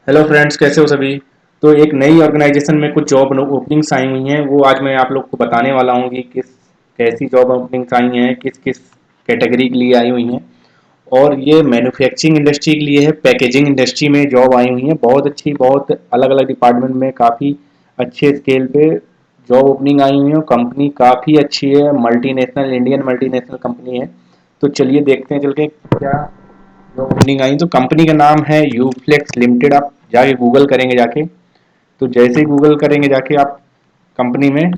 Hello friends, कैसे हो सभी। तो एक नई ऑर्गेनाइजेशन में कुछ जॉब ओपनिंग्स आई हुई हैं, वो आज मैं आप लोग को बताने वाला हूँ कि किस कैसी जॉब ओपनिंग्स आई हैं, किस किस कैटेगरी के लिए आई हुई हैं। और ये मैन्युफैक्चरिंग इंडस्ट्री के लिए है, पैकेजिंग इंडस्ट्री में जॉब आई हुई हैं। बहुत अच्छी, बहुत अलग अलग डिपार्टमेंट में काफ़ी अच्छे स्केल पे जॉब ओपनिंग आई हुई है। कंपनी काफ़ी अच्छी है, मल्टीनेशनल, इंडियन मल्टीनेशनल कंपनी है। तो चलिए देखते हैं चल के क्या जॉब ओपनिंग आई। तो कंपनी का नाम है यूफ्लेक्स लिमिटेड। आप जाके गूगल करेंगे जाके, तो जैसे ही गूगल करेंगे जाके आप कंपनी में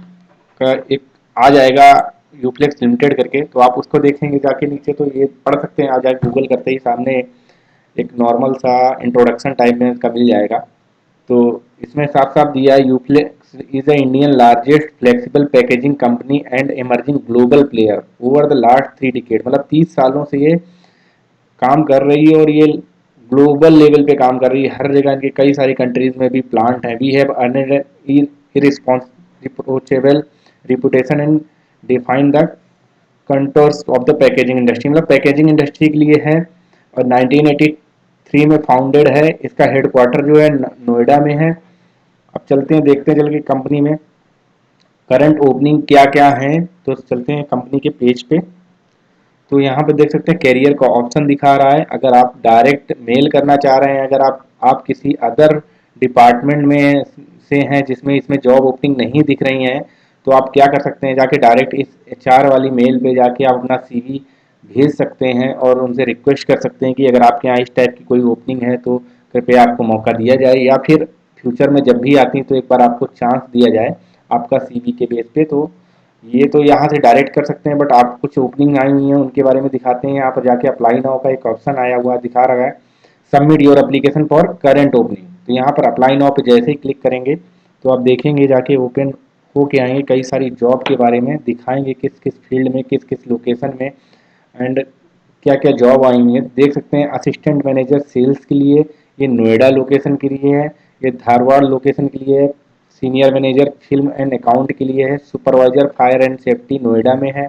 का एक आ जाएगा यूफ्लेक्स लिमिटेड करके। तो आप उसको देखेंगे जाके नीचे, तो ये पढ़ सकते हैं। आ जाके गूगल करते ही सामने एक नॉर्मल सा इंट्रोडक्शन टाइप में इसका मिल जाएगा। तो इसमें साफ साफ दिया है, Uflex is a Indian largest flexible packaging company and emerging global player over the last 3 decade. मतलब 30 सालों से ये काम कर रही है, और ये ग्लोबल लेवल पे काम कर रही है। हर जगह इनके कई सारी कंट्रीज में भी प्लांट है। We have earned responsible reputation and define the contours of the packaging industry. मतलब पैकेजिंग इंडस्ट्री के लिए है, और 1983 में फाउंडेड है। इसका हेडक्वार्टर जो है नोएडा में है। अब चलते हैं, देखते हैं चल के कंपनी में करंट ओपनिंग क्या क्या है। तो चलते हैं कंपनी के पेज पे। तो यहाँ पे देख सकते हैं कैरियर का ऑप्शन दिखा रहा है। अगर आप डायरेक्ट मेल करना चाह रहे हैं, अगर आप किसी अदर डिपार्टमेंट में से हैं जिसमें इसमें जॉब ओपनिंग नहीं दिख रही हैं, तो आप क्या कर सकते हैं, जाके डायरेक्ट इस एचआर वाली मेल पे जाके आप अपना सीवी भेज सकते हैं और उनसे रिक्वेस्ट कर सकते हैं कि अगर आपके यहाँ इस टाइप की कोई ओपनिंग है तो कृपया आपको मौका दिया जाए, या फिर फ्यूचर में जब भी आती है तो एक बार आपको चांस दिया जाए आपका सीवी के बेस पे। तो ये तो यहाँ से डायरेक्ट कर सकते हैं, बट आप कुछ ओपनिंग आई हुई हैं उनके बारे में दिखाते हैं। यहाँ पर जाके अप्लाई नाउ का एक ऑप्शन आया हुआ दिखा रहा है, submit your application for current opening. तो यहाँ पर अप्लाई नाउ पे जैसे ही क्लिक करेंगे तो आप देखेंगे जाके ओपन हो के आएंगे, कई सारी जॉब के बारे में दिखाएंगे, किस किस फील्ड में, किस किस लोकेशन में, एंड क्या क्या जॉब आई हुई है। देख सकते हैं असिस्टेंट मैनेजर सेल्स के लिए, ये नोएडा लोकेशन के लिए है। ये धारवाड़ लोकेशन के लिए है। Senior manager film and account के लिए है। Supervisor fire and safety Noida में है।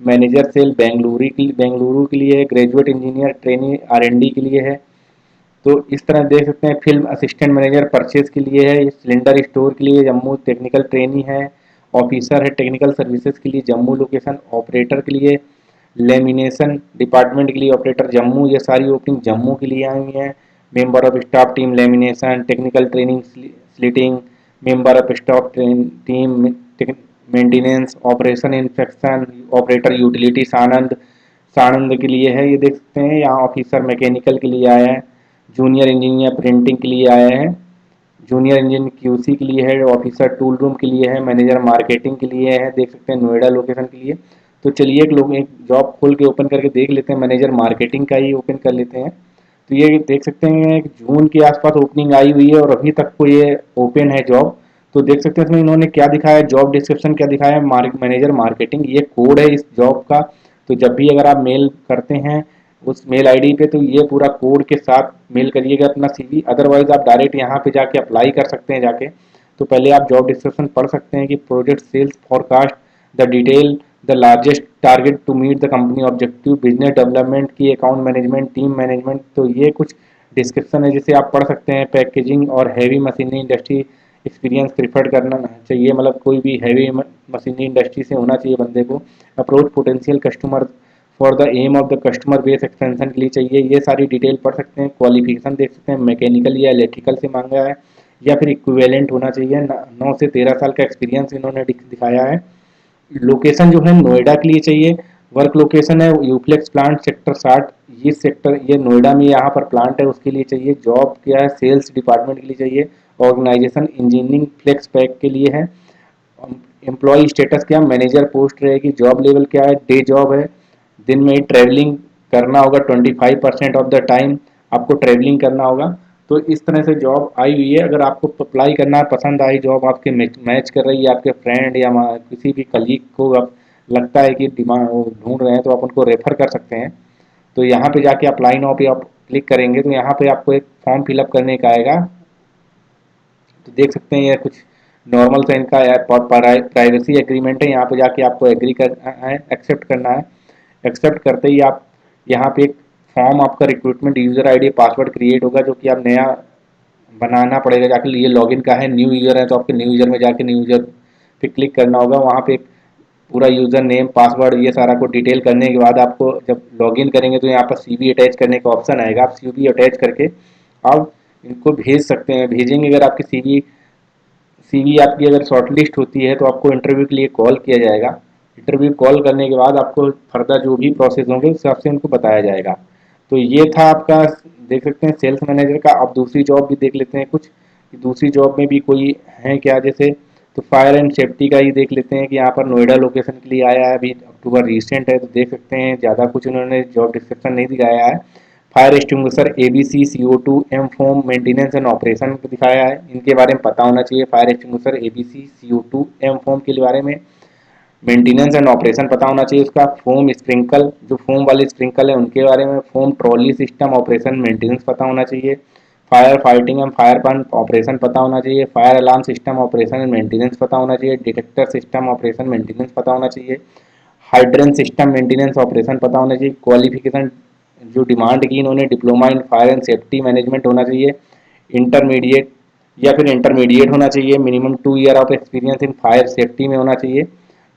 मैनेजर सेल बेंगलुरु के लिए है। ग्रेजुएट इंजीनियर ट्रेनिंग आर&डी के लिए है। तो इस तरह देख सकते हैं फिल्म असिस्टेंट मैनेजर परचेज के लिए है। सिलेंडर स्टोर के लिए जम्मू टेक्निकल ट्रेनी है। ऑफिसर है टेक्निकल सर्विसेज के लिए जम्मू लोकेशन। ऑपरेटर के लिए लेमिनेशन डिपार्टमेंट के लिए ऑपरेटर जम्मू। ये सारी ओपनिंग जम्मू के लिए आई हुई हैं। Member of staff team lamination technical training slitting. Member of staff team maintenance operation inspection operator utility Sanand Sanand के लिए है। ये देख सकते हैं यहाँ ऑफिसर मैकेनिकल के लिए आया है। जूनियर इंजीनियर प्रिंटिंग के लिए आया है। जूनियर इंजीनियर क्यूसी के लिए है। ऑफिसर टूल रूम के लिए है। मैनेजर मार्केटिंग के लिए है। देख सकते हैं नोएडा लोकेशन के लिए। तो चलिए एक जॉब खोल के ओपन करके देख लेते हैं। मैनेजर मार्केटिंग का ही ओपन कर लेते हैं। तो ये देख सकते हैं जून के आसपास ओपनिंग आई हुई है और अभी तक को ये ओपन है जॉब। तो देख सकते हैं इसमें इन्होंने क्या दिखाया है, जॉब डिस्क्रिप्शन क्या दिखाया है, मैनेजर मार्केटिंग ये कोड है इस जॉब का। तो जब भी अगर आप मेल करते हैं उस मेल आईडी पे, तो ये पूरा कोड के साथ मेल करिएगा अपना सीवी। अदरवाइज आप डायरेक्ट यहाँ पे जाके अप्लाई कर सकते हैं जाके। तो पहले आप जॉब डिस्क्रिप्शन पढ़ सकते हैं कि project sales forecast the detail the largest target to meet the company objective business development की अकाउंट मैनेजमेंट टीम मैनेजमेंट। तो ये कुछ डिस्क्रिप्शन है जिसे आप पढ़ सकते हैं। पैकेजिंग और heavy machinery industry experience preferred करना चाहिए, मतलब कोई भी हैवी मशीनरी इंडस्ट्री से होना चाहिए बंदे को। Approach potential customer for the aim of the customer base extension के लिए चाहिए। ये सारी डिटेल पढ़ सकते हैं। क्वालिफिकेशन देख सकते हैं, मैकेनिकल या इलेक्ट्रिकल से मांगा है या फिर इक्विवेलेंट होना चाहिए। 9 से 13 साल का एक्सपीरियंस इन्होंने दिखाया है। लोकेशन जो है नोएडा के लिए चाहिए। वर्क लोकेशन है यूफ्लेक्स प्लांट सेक्टर 60। ये सेक्टर ये नोएडा में यहाँ पर प्लांट है, उसके लिए चाहिए। जॉब क्या है, सेल्स डिपार्टमेंट के लिए चाहिए। ऑर्गेनाइजेशन इंजीनियरिंग फ्लेक्स पैक के लिए है। एम्प्लॉय स्टेटस क्या, मैनेजर पोस्ट रहेगी। जॉब लेवल क्या है, डे जॉब है। दिन में ही ट्रैवलिंग करना होगा। 25% ऑफ द टाइम आपको ट्रैवलिंग करना होगा। तो इस तरह से जॉब आई हुई है। अगर आपको अप्लाई करना है, पसंद आई जॉब, आपके मैच कर रही है, आपके फ्रेंड या किसी भी कलीग को आप लगता है कि डिमांड ढूंढ रहे हैं, तो आप उनको रेफर कर सकते हैं। तो यहाँ पे जाके अप्लाई नाउ पे आप क्लिक करेंगे तो यहाँ पे आपको एक फॉर्म फिलअप करने का आएगा। तो देख सकते हैं ये कुछ नॉर्मल सा इनका प्राइवेसी एग्रीमेंट है। यहाँ पे जाके आपको एग्री करना है, एक्सेप्ट करना है। एक्सेप्ट करते ही आप यहाँ पे एक फॉर्म आपका recruitment user ID password create होगा, जो कि आप नया बनाना पड़ेगा, जाके ये लॉगिन का है, न्यू यूज़र है तो आपके न्यू यूज़र में जाके न्यू यूज़र पे क्लिक करना होगा। वहाँ पे पूरा यूज़र नेम पासवर्ड ये सारा को डिटेल करने के बाद आपको जब लॉगिन करेंगे तो यहाँ पर सीवी अटैच करने का ऑप्शन आएगा। आप सीवी अटैच करके आप इनको भेज सकते हैं। भेजेंगे अगर आपकी सीवी आपकी अगर शॉर्टलिस्ट होती है तो आपको इंटरव्यू के लिए कॉल किया जाएगा। इंटरव्यू कॉल करने के बाद आपको फर्दर जो भी प्रोसेस होंगे उस हिसाब से उनको बताया जाएगा। तो ये था आपका, देख सकते हैं, सेल्स मैनेजर का। आप दूसरी जॉब भी देख लेते हैं कुछ, कि दूसरी जॉब में भी कोई है क्या। जैसे तो फायर एंड सेफ्टी का ही देख लेते हैं कि यहाँ पर नोएडा लोकेशन के लिए आया है, अभी अक्टूबर रिसेंट है तो देख सकते हैं ज़्यादा कुछ उन्होंने जॉब डिस्क्रिप्शन नहीं दिखाया है। Fire extinguisher ABC CO2 M foam maintenance and operation दिखाया है, इनके बारे में पता होना चाहिए। Fire extinguisher ABC CO2 M foam के बारे में मेंटेनेंस एंड ऑपरेशन पता होना चाहिए उसका। फोम स्प्रिंकल, जो फोम वाले स्प्रिंकल है उनके बारे में, foam trolley system operation maintenance पता होना चाहिए। Fire fighting and fire pump operation पता होना चाहिए। Fire alarm system operation and maintenance पता होना चाहिए। डिटेक्टर सिस्टम ऑपरेशन मेंटेनेंस पता होना चाहिए। हाइड्रेंट सिस्टम मेंटेनेंस ऑपरेशन पता होना चाहिए। क्वालिफिकेशन जो डिमांड की इन्होंने, diploma in fire and safety management होना चाहिए। इंटरमीडिएट या फिर इंटरमीडिएट होना चाहिए। Minimum 2 year of experience in fire safety में होना चाहिए।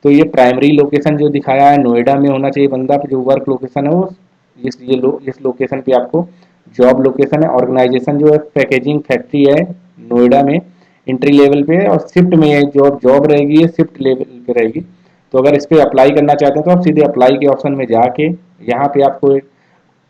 तो ये प्राइमरी लोकेशन जो दिखाया है नोएडा में होना चाहिए बंदा, जो वर्क लोकेशन है वो इस लोकेशन पे आपको जॉब लोकेशन है। ऑर्गेनाइजेशन जो है पैकेजिंग फैक्ट्री है नोएडा में, एंट्री लेवल पे है, और शिफ्ट में है। जॉब जॉब रहेगी ये शिफ्ट लेवल पे रहेगी। तो अगर इस पर अप्लाई करना चाहते हैं तो आप सीधे अप्लाई के ऑप्शन में जाके यहाँ पे आपको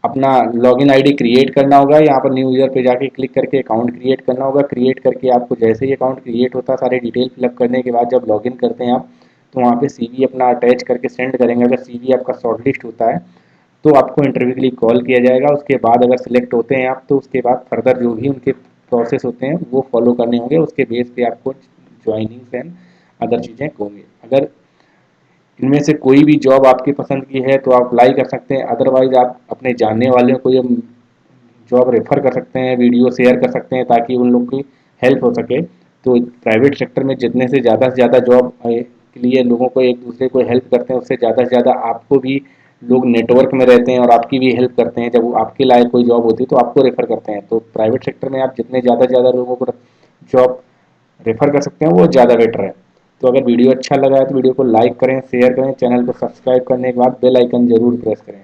अपना लॉगिन आईडी क्रिएट करना होगा। यहाँ पर न्यू यूजर पे जाके क्लिक करके अकाउंट क्रिएट करना होगा। क्रिएट करके आपको जैसे ही अकाउंट क्रिएट होता है, सारे डिटेल फिलअप करने के बाद जब लॉगिन करते हैं आप, तो वहाँ पे सीवी अपना अटैच करके सेंड करेंगे। अगर सीवी आपका शॉर्टलिस्ट होता है तो आपको इंटरव्यू के लिए कॉल किया जाएगा। उसके बाद अगर सिलेक्ट होते हैं आप तो उसके बाद फर्दर जो भी उनके प्रोसेस होते हैं वो फॉलो करने होंगे। उसके बेस पे आपको ज्वाइनिंग एंड अदर चीज़ें होंगी। अगर इनमें से कोई भी जॉब आपकी पसंद की है तो आप अप्लाई कर सकते हैं। अदरवाइज आप अपने जानने वालों को ये जॉब रेफर कर सकते हैं, वीडियो शेयर कर सकते हैं ताकि उन लोग की हेल्प हो सके। तो प्राइवेट सेक्टर में जितने से ज़्यादा जॉब के लिए लोगों को एक दूसरे को हेल्प करते हैं, उससे ज़्यादा से ज़्यादा आपको भी लोग नेटवर्क में रहते हैं और आपकी भी हेल्प करते हैं। जब आपके लायक कोई जॉब होती है तो आपको रेफर करते हैं। तो प्राइवेट सेक्टर में आप जितने ज़्यादा से ज़्यादा लोगों को जॉब रेफर कर सकते हैं वो ज़्यादा बेटर है। तो अगर वीडियो अच्छा लगा है तो वीडियो को लाइक करें, शेयर करें, चैनल को सब्सक्राइब करने के बाद बेल आइकन जरूर प्रेस करें।